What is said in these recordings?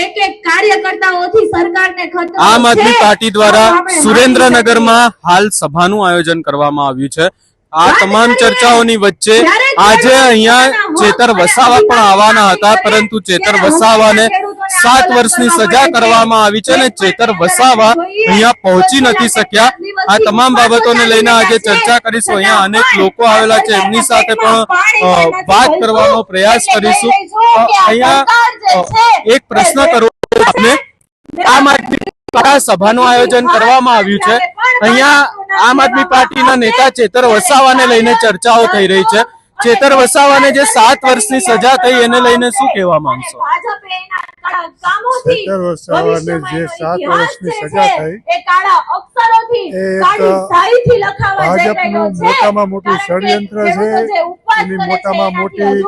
એક એક કાર્યકર્તાઓથી સરકારને ખતરો છે। આમ આદમી પાર્ટી દ્વારા સુરેન્દ્રનગરમાં હાલ સભાનું આયોજન કરવામાં આવ્યું છે। આ તમામ ચર્ચાઓની વચ્ચે આજે અહીંયા ચેતર વસાવા પણ આવવાના હતા, પરંતુ ચેતર વસાવાને 7 વર્ષની સજા કરવામાં આવી છે અને ચેતર વસાવા અહીંયા પહોંચી નથી શક્યા। આ તમામ બાબતોને લઈને આજે ચર્ચા કરીશું। અહીંયા અનેક લોકો આવેલા છે, એમની સાથે પણ વાત કરવાનો પ્રયાસ કરીશું। અહીંયા એક પ્રશ્ન કરું આપને, આમ આદમી દ્વારા સભાનું આયોજન કરવામાં આવ્યું છે, અહીંયા આમ આદમી પાર્ટીના નેતા ચેતર વસાવાને લઈને ચર્ચાઓ થઈ રહી છે। ચેતર વસાવાને જે 7 વર્ષની સજા થઈ એને લઈને શું કહેવા માંગશો? ચેતર વસાવાને જે 7 વર્ષની સજા થઈ એ ભાજપનું મોટામાં મોટું ષડયંત્ર છે। એની મોટામાં મોટી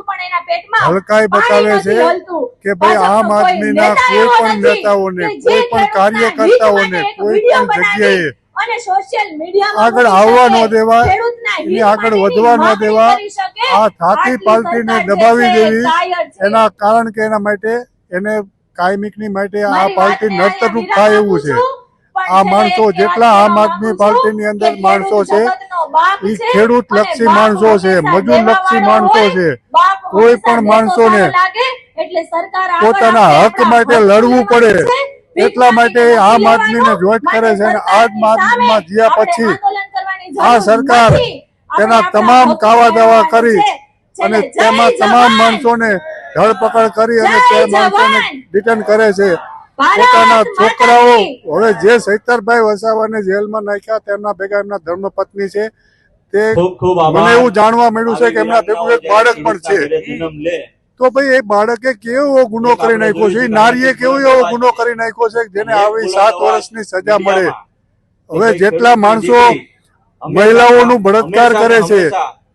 હલકાઈ બતાવે છે કે ભાઈ આમ આદમીના કોઈ પણ નેતાઓને, કોઈ પણ કાર્યકર્તાઓને કોઈ પણ જગ્યાએ આગળ આવવા ન દેવા, એની આગળ વધવા ન દેવા, આ થાકી પાલટીને દબાવી દેવી। એના કારણ કે એના માટે એને કાયમિકની માટે આ પાર્ટી નર્તરૂપ થાય એવું છે। આ માણસો જેટલા આમ આદમી પાર્ટીની અંદર માણસો છે એ ખેડૂત લક્ષી માણસો છે, મજૂર લક્ષી માણસો છે। કોઈ પણ માણસોને પોતાના હક માટે લડવું પડે એટલા માટે આમ આદમીને જોઈન્ટ કરે છે અને આમ આદમીમાં જ્યાં પછી આ સરકાર તેના તમામ કાવા દાવા કરી અને તેમાં તમામ માણસોને ધરપકડ કરી અને તે માણસોને ડિટેન કરે છે। પોતાના છોકરાઓ હવે જે સૈતરભાઈ વસાવાને જેલમાં નાખ્યા તેમના ભેગા એમના ધર્મપત્ની છે, તે મને એવું જાણવા મળ્યું છે કે એમના ભેગું એક બાળક પણ છે। તો ભાઈ એ બાળકે કેવો ગુનો કરી નાખ્યો છે, એ નારીએ કેવો એવો ગુનો કરી નાખ્યો છે જેને આવી 7 વર્ષની સજા મળે। હવે જેટલા માણસો મહિલાઓનું બળાત્કાર કરે છે,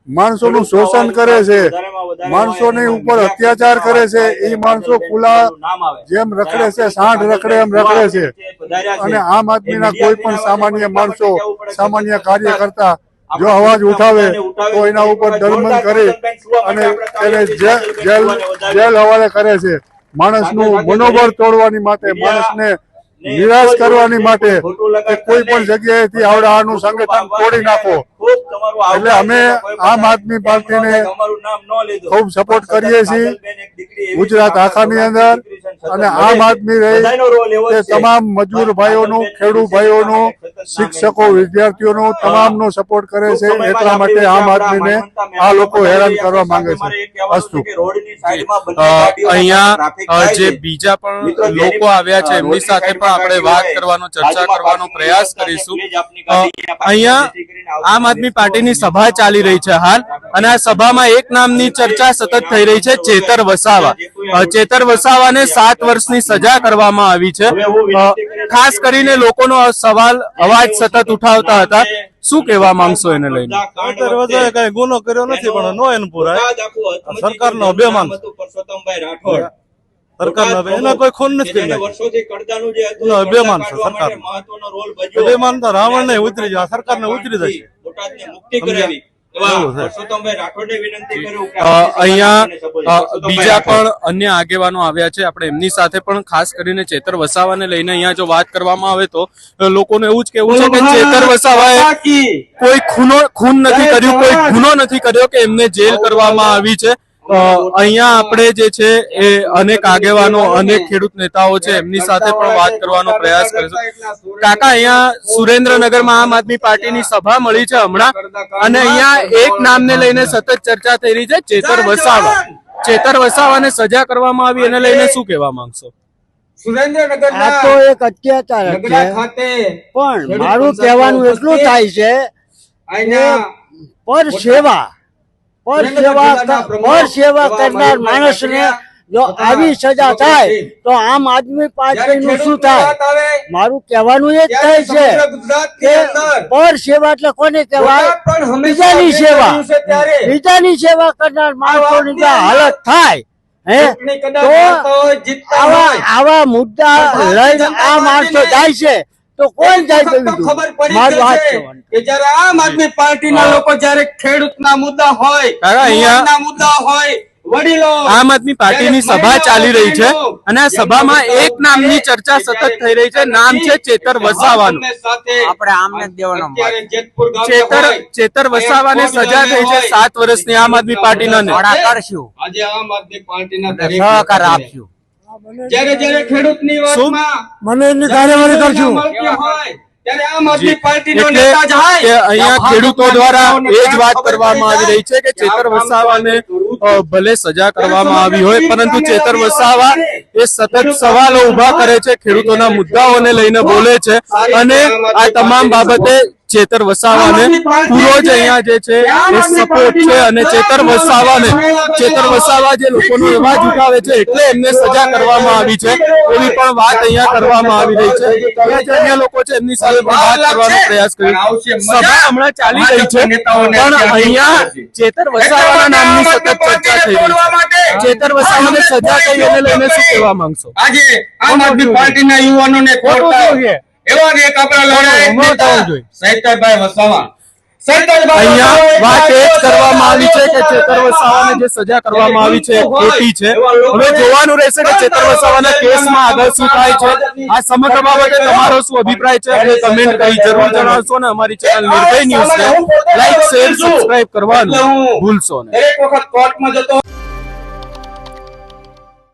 માણસોનું શોષણ કરે છે, માણસોની ઉપર અત્યાચાર કરે છે, એ માણસો ખુલ્લા જેમ રખડે છે, સાંઢ રખડે એમ રખડે છે। અને આમ આદમીના કોઈ પણ સામાન્ય માણસો, સામાન્ય કાર્યકર્તા જો અવાજ ઉઠાવે તો એના ઉપર દમન કરી અને એને જેલ હવાલે કરે છે। માણસનું મનોબળ તોડવાની માટે, માણસને નિરાશ કરવાની માટે કોઈ પણ જગ્યાએથી આવડાનું સંગઠન તોડી નાખો। એટલે અમે આમ આદમી પાર્ટીને ખૂબ સપોર્ટ કરીએ છીએ ગુજરાત આખાની અંદર। અને આમ આદમી રહી તે તમામ મજૂર ભાઈઓનું, ખેડૂત ભાઈઓનું, શિક્ષકો, વિદ્યાર્થીઓનું તમામનો સપોર્ટ કરે છે। એટલા માટે આમ આદમીને આ લોકો હેરાન કરવા માંગે છે। અસ્તુ। અહીંયા જે બીજા પણ લોકો આવ્યા છે એમની સાથે પણ આપણે વાત કરવાનો, ચર્ચા કરવાનો પ્રયાસ કરીશું। અહીંયા આમ આદમી પાર્ટીની સભા ચાલી રહી છે હાલ, અને આ સભામાં એક નામની ચર્ચા સતત થઈ રહી છે, ચેતર વસાવા। ચેતર વસાવાને 7 વર્ષની સજા કરવામાં આવી છે। ખાસ કરીને લોકોનો સવાલ, અવાજ સતત ઉઠાવતા હતા, શું કહેવા માંગશો એને લઈને? ચેતર વસાવાએ કઈ ગુનો કર્યો નથી, પણ નો એન પુરાય સરકારનો અભિમાન, સરકારનો એના કોઈ ખૂન નથી કર્યું, અભિમાન છે સરકાર। અભિમાન તો રાવણ ને ઉતરી જાય, સરકાર ને ઉતરી જશે। અહીંયા બીજા પણ અન્ય આગેવાનો આવ્યા છે, આપણે એમની સાથે પણ ખાસ કરીને ચેતર વસાવાને લઈને અહીંયા જો વાત કરવામાં આવે તો લોકોને એવું જ કેવું છે કે ચેતર વસાવાએ કોઈ ખૂન નથી કર્યું, કોઈ ગુનો નથી કર્યો કે એમને જેલ કરવામાં આવી છે। અહીંયા આપણે જે છે એ અનેક આગેવાનો, અનેક ખેડૂત નેતાઓ છે, એમની સાથે પણ વાત કરવાનો પ્રયાસ કરીશું। કાકા, અહીંયા સુરેન્દ્રનગરમાં આમ આદમી પાર્ટીની સભા મળી છે હમણાં, અને અહીંયા એક નામને લઈને સતત ચર્ચા થઈ રહી છે, ચેતર વસાવા। ચેતર વસાવાને સજા કરવામાં આવી એને લઈને શું કહેવા માંગશો? આ તો એક અત્યાચાર છે, પણ મારું કહેવાનું એટલું થાય છે કે પર સેવા કરનાર માણસને જો આવી સજા થાય તો આમ આદમી પાર્ટીનું શું થાય? મારું કહેવાનું એ જ થાય છે કે પર સેવા એટલે કોને કહેવાય? બીજાની સેવા કરનાર માણસોની જો હાલત થાય તો આવા મુદ્દા લઈને આ માણસો જાય છે તો કોણ જાય? મારું વાત કે જયારે આમ આદમી પાર્ટીના લોકો જયારે ખેડૂતના મુદ્દા હોય, મુદ્દા હોય, આમ આદમી પાર્ટીની સભા ચાલી રહી છે અને આ સભામાં એક નામની ચર્ચા સતત થઈ રહી છે. નામ છે ચેતર વસાવાનું. આપણે આમને જ દેવાનો ચેતર વસાવાને સજા થઈ છે 7 વર્ષની આમ આદમી પાર્ટીના નેતા. કરશું, આજે આમ આદમી પાર્ટીના દરેક સહકાર આપશું. જ્યારે જ્યારે ખેડૂતની વાતમાં મને એની કાર્યવાહી કરશું. મળતી હોય ત્યારે આમ આદમી પાર્ટીનો એટલે નેતા જાય કે અહીંયા ખેડૂતો દ્વારા એ જ વાત કરવામાં આવી રહી છે કે ચેતર વસાવાને ભલે સજા કરવામાં આવી હોય પરંતુ ચેતર વસાવા એ સતત સવાલો ઉભા કરે છે, ખેડૂતોના મુદ્દાઓને લઈને બોલે છે અને આ તમામ બાબતે ચેતર વસાવાને પૂરો જ અહીંયા જે છે એ સપોર્ટ છે અને ચેતર વસાવા જે લોકોનો અવાજ ઉઠાવે છે એટલે એમને સજા કરવામાં આવી છે એવી પણ વાત અહીંયા કરવામાં આવી રહી છે. અહીંયા જે અન્ય લોકો છે એમની સાથે પણ વાત કરવાનો પ્રયાસ કર્યો. સભા હમણાં ચાલી રહી છે પણ અહીંયા ચેતર વસાવાના નામની સતત ચર્ચા થઈ રહી છે. ચેતર વસાવાને સજા થઈ એને લઈને શું કહેવા માંગશો? આજે આમ આદમી પાર્ટીના યુવાનોને કોર્ટમાં એવા જ એક આપણા લડાયક નેતા સૈતાભાઈ વસાવા અહીંયા વાત એ જ કરવામાં આવી છે કે ચેતર વસાવાને જે સજા કરવામાં આવી છે એ ખોટી છે. હવે જોવાનું રહેશે કે ચેતર વસાવાના કેસમાં આગળ શું થાય છે. આ સમગ્ર બાબતે તમારો શું અભિપ્રાય છે અમને કમેન્ટ કરી જરૂર જણાવશો અને અમારી ચેનલ નિર્ભય ન્યૂઝને લાઈક શેર સબસ્ક્રાઇબ કરવાનું ભૂલશો નહીં. દરેક વખત કોર્ટમાં જતો